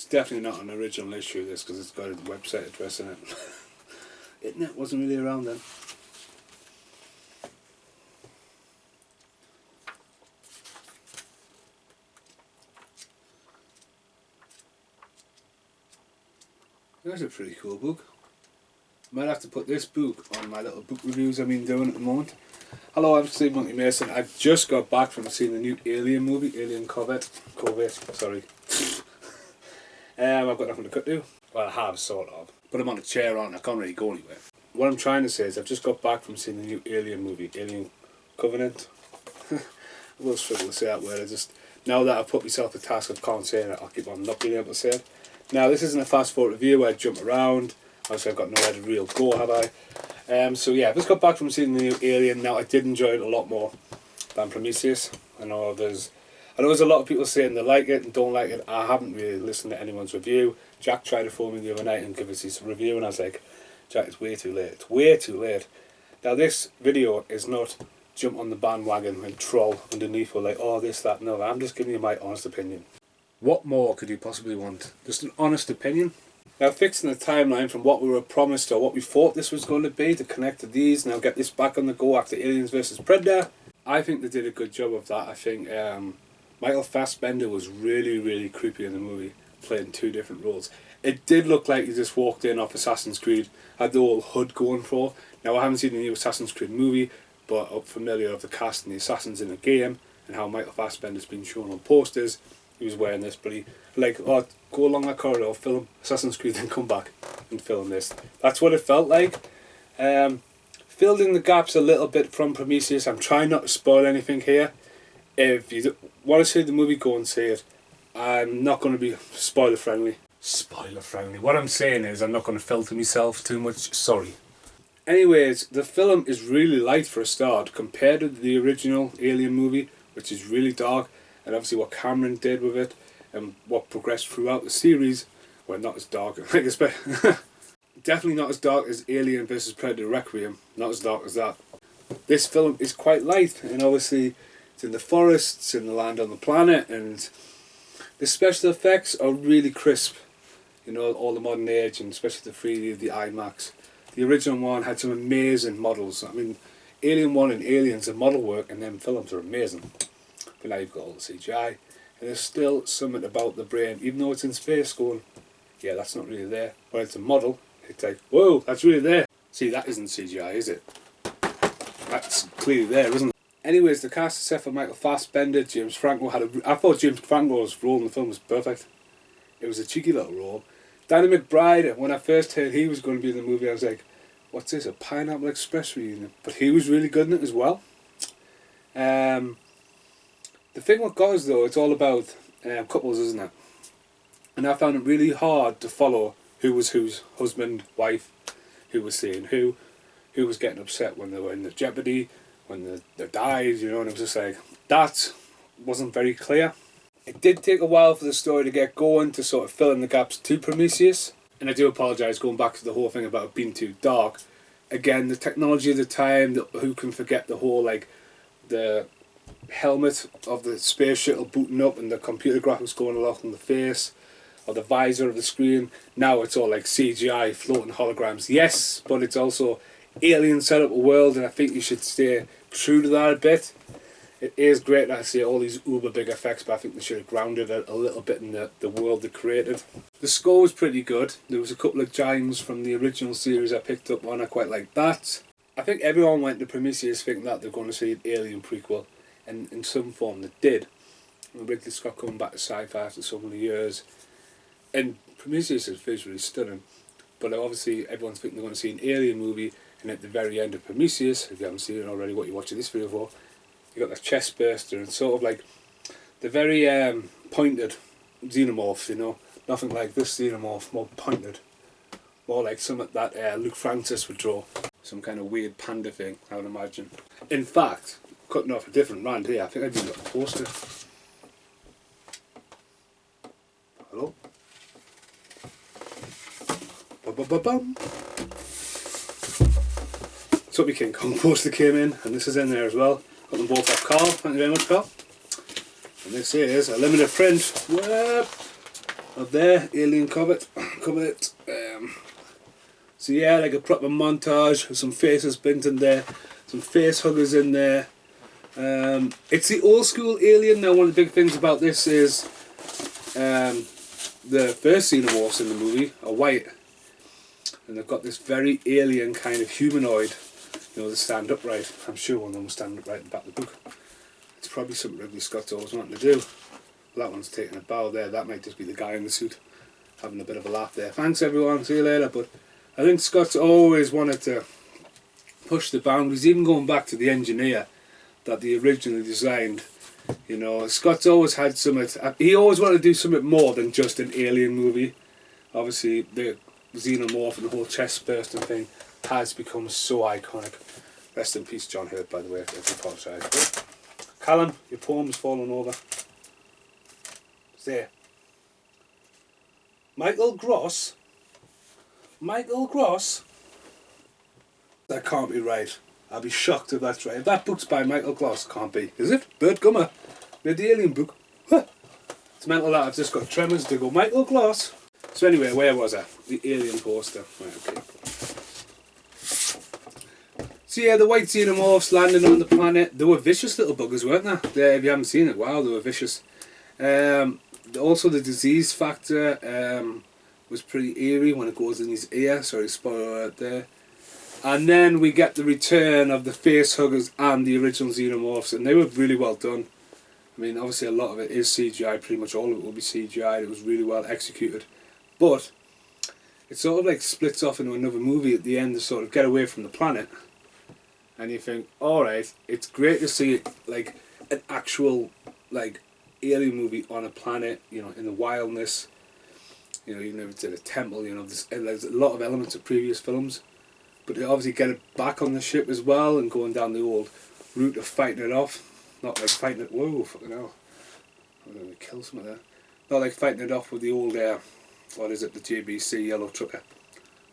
definitely not an original issue, this, because it's got a website address in it. Internet wasn't really around then. That's a pretty cool book. Might have to put this book on my little book reviews I've been doing at the moment. Hello, I'm Steve Monkey Mason. I've just got back from seeing the new Alien movie, Alien Corvette, sorry. I've got nothing to cut to. Well, I have, sort of. But I'm on a chair on, I can't really go anywhere. What I'm trying to say is I've just got back from seeing the new Alien movie, Alien Covenant. I will struggle to say that word. Now that I've put myself a task, I can't say it. I'll keep on not being able to say it. Now, this isn't a fast forward review where I jump around. Obviously, I've got nowhere to real go, have I? So yeah, I've just got back from seeing the new Alien. Now, I did enjoy it a lot more than Prometheus. I know there's a lot of people saying they like it and don't like it. I haven't really listened to anyone's review. Jack tried to phone me the other night and give us his review, and I was like, Jack, it's way too late. It's way too late. Now, this video is not jump on the bandwagon and troll underneath or like, oh, this, that. No, I'm just giving you my honest opinion. What more could you possibly want? Just an honest opinion. Now, fixing the timeline from what we were promised or what we thought this was going to be to connect to these, now get this back on the go after Aliens vs Predator, I think they did a good job of that. I think Michael Fassbender was really, really creepy in the movie, playing two different roles. It did look like he just walked in off Assassin's Creed, had the whole hood going for. Now, I haven't seen the new Assassin's Creed movie, but I'm familiar with the cast and the assassins in the game and how Michael Fassbender's been shown on posters. He was wearing this, but he, like, oh, go along that corridor, film Assassin's Creed, then come back and film this. That's what it felt like. Filled in the gaps a little bit from Prometheus. I'm trying not to spoil anything here. If you want to see the movie, go and see it. I'm not going to be spoiler friendly. Spoiler friendly. What I'm saying is I'm not going to filter myself too much. Sorry. Anyways, the film is really light for a start compared to the original Alien movie, which is really dark. And obviously what Cameron did with it and what progressed throughout the series, well, not as dark, definitely not as dark as Alien vs Predator Requiem, not as dark as that. This film is quite light, and obviously it's in the forests, in the land on the planet, and the special effects are really crisp, you know, all the modern age, and especially the 3D, the IMAX. The original one had some amazing models. I mean, Alien 1 and Aliens, the model work in them films are amazing. But now you've got all the CGI, and there's still something about the brain, even though it's in space, going, yeah, that's not really there. When it's a model, it's like, whoa, that's really there. See, that isn't CGI, is it? That's clearly there, isn't it? Anyways, the cast except for Michael Fassbender, James Franco I thought James Franco's role in the film was perfect. It was a cheeky little role. Danny McBride, when I first heard he was going to be in the movie, I was like, what's this, a Pineapple Express reunion? But he was really good in it as well. The thing with God is, though, it's all about couples, isn't it? And I found it really hard to follow who was whose husband, wife, who was seeing who was getting upset when they were in the jeopardy, when they died, you know, and it was just like, that wasn't very clear. It did take a while for the story to get going, to sort of fill in the gaps to Prometheus. And I do apologise, going back to the whole thing about it being too dark. Again, the technology of the time, who can forget the whole, like, the helmet of the space shuttle booting up and the computer graphics going along on the face, or the visor of the screen. Now it's all like CGI, floating holograms. Yes, but it's also Alien set up a world, and I think you should stay true to that a bit. It is great that I see all these uber big effects, but I think they should have grounded it a little bit in the world they created. The score was pretty good. There was a couple of chimes from the original series I picked up on. I quite liked that. I think everyone went to Prometheus thinking that they're going to see an Alien prequel, and in some form they did. And Ridley Scott coming back to sci-fi after so many years. And Prometheus is visually stunning, but obviously everyone's thinking they're going to see an Alien movie, and at the very end of Prometheus, if you haven't seen it already, what you're watching this video for, you got the chest burster and sort of like the very pointed xenomorph, you know, nothing like this xenomorph, more pointed, more like something that Luke Francis would draw, some kind of weird panda thing, I would imagine. In fact, cutting off a different rant here, I think I've even got a poster. Hello? Ba-ba-ba-bum. Tuppy King Kong poster came in, and this is in there as well. Got them both off Carl, thank you very much, Carl. And this is a limited print. Whoop. of there, Alien Covenant. So yeah, like a proper montage with some faces bent in there, some face huggers in there. It's the old school Alien. Now, one of the big things about this is the first xenomorphs in the movie are white, and they've got this very alien kind of humanoid. You know, they stand upright. I'm sure one of them will stand upright in the back of the book. It's probably something Ridley Scott's always wanting to do. Well, that one's taking a bow there. That might just be the guy in the suit having a bit of a laugh there. Thanks everyone, see you later. But I think Scott's always wanted to push the boundaries, even going back to the engineer that they originally designed. You know, Scott's always had something. He always wanted to do something more than just an alien movie. Obviously, the xenomorph and the whole chest bursting thing has become so iconic. Rest in peace, John Hurt, by the way. I apologise. Callum, your poem's fallen over. It's there. Michael Gross. Michael Gross. That can't be right. I'll be shocked if that's right. If that book's by Michael Gross, can't be. Is it? Bert Gummer made the Alien book. Huh. It's mental that I've just got tremors to go Michael Gross. So anyway, where was I? The Alien poster. Right, okay. So yeah, the white xenomorphs landing on the planet. They were vicious little buggers, weren't they? If you haven't seen it, wow, they were vicious. Also, the disease factor was pretty eerie when it goes in his ear. Sorry, spoiler alert there. And then we get the return of the face huggers and the original xenomorphs, and they were really well done. I mean, obviously a lot of it is CGI, pretty much all of it will be CGI. It was really well executed. But it sort of like splits off into another movie at the end to sort of get away from the planet. And you think, alright, it's great to see like an actual like alien movie on a planet, you know, in the wildness. You know, even if it's in a temple, you know, there's a lot of elements of previous films. But they obviously get it back on the ship as well and going down the old route of fighting it off. Not like fighting it, whoa, fucking hell. I'm going to kill some of that. Not like fighting it off with the old, what is it, the JBC yellow trucker.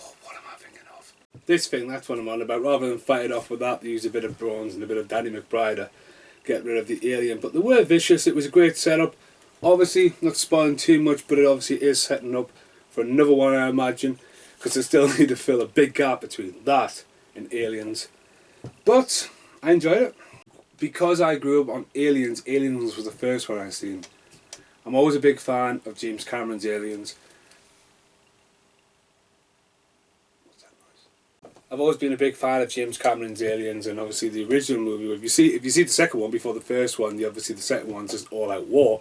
Oh, what am I thinking of? This thing, that's what I'm on about. Rather than fight it off with that, they use a bit of bronze and a bit of Danny McBride to get rid of the alien. But they were vicious, it was a great setup. Obviously, not spoiling too much, but it obviously is setting up for another one, I imagine. Because they still need to fill a big gap between that and Aliens. But I enjoyed it. Because I grew up on Aliens, Aliens was the first one I seen. I'm always a big fan of James Cameron's Aliens. What's that noise? I've always been a big fan of James Cameron's Aliens, and obviously the original movie. If you see the second one before the first one, obviously the second one's just all out war.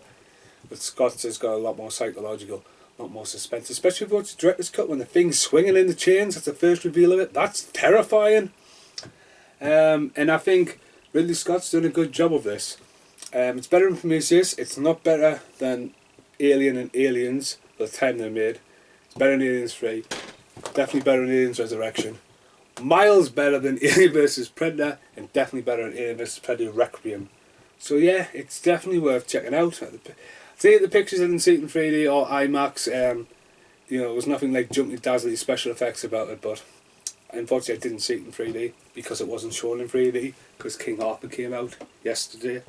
But Scott's has got a lot more psychological. Not more suspense, especially if you watch the director's cut when the thing's swinging in the chains. That's the first reveal of it. That's terrifying. And I think Ridley Scott's done a good job of this. It's better than Prometheus. It's not better than Alien and Aliens by the time they're made. It's better than Aliens 3. Definitely better than Aliens Resurrection. Miles better than Alien vs Predator, and definitely better than Alien vs Predator Requiem. So yeah, it's definitely worth checking out. See, the pictures I didn't see it in 3D or IMAX. You know, there was nothing like jumping dazzling special effects about it, but unfortunately I didn't see it in 3D because it wasn't shown in 3D because King Arthur came out yesterday.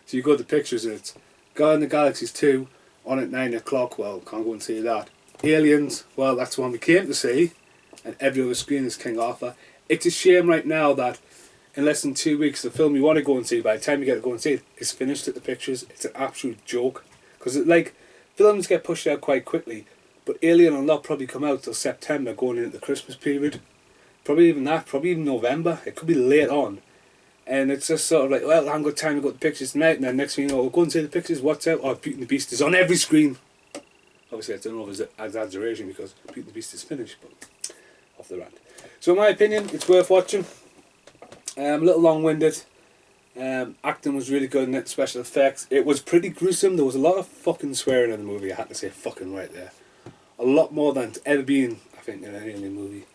So you go to the pictures and it's Guardians of the Galaxies 2 on at 9 o'clock. Well, can't go and see that. Aliens, well, that's the one we came to see, and every other screen is King Arthur. It's a shame right now that in less than 2 weeks the film you want to go and see, by the time you get to go and see it, it's finished at the pictures. It's an absolute joke. Because like films get pushed out quite quickly, but Alien will not probably come out till September, going into the Christmas period. Probably even that, probably even November. It could be late on. And it's just sort of like, well, I haven't got time to go to the pictures tonight, and then next thing you know, we'll go and see the pictures, what's out? Oh, Beauty and the Beast is on every screen. Obviously I don't know if it's an exaggeration because Beauty and the Beast is finished, but off the rant. So in my opinion, it's worth watching. A little long-winded. Acting was really good in it, special effects. It was pretty gruesome. There was a lot of fucking swearing in the movie. I had to say fucking right there. A lot more than it's ever been, I think, in an alien movie.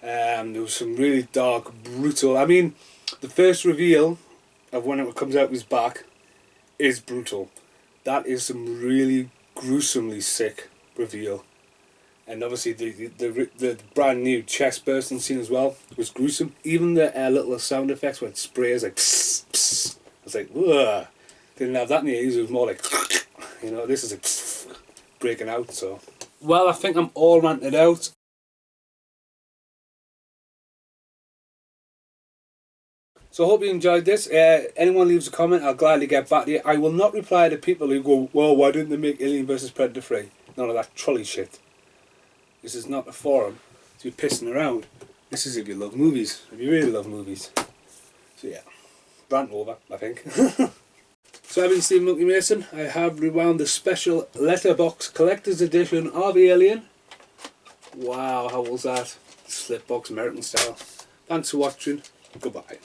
There was some really dark, brutal. I mean, the first reveal of when it comes out of his back is brutal. That is some really gruesomely sick reveal. And obviously the brand new chest bursting scene as well was gruesome. Even the little sound effects when it sprays like psst, psst. I was like, ugh. Didn't have that in the 80s. It was more like, you know, this is like psst. breaking out, so. Well, I think I'm all ranted out. So I hope you enjoyed this. Anyone leaves a comment, I'll gladly get back to you. I will not reply to people who go, well, why didn't they make Alien vs Predator 3? None of that trolley shit. This is not a forum to be pissing around. This is if you love movies, if you really love movies. So yeah, rant over, I think. So I've been Steve Monkey Mason. I have rewound the special letterbox collector's edition of Alien. Wow, how was that? Slipbox American style. Thanks for watching. Goodbye.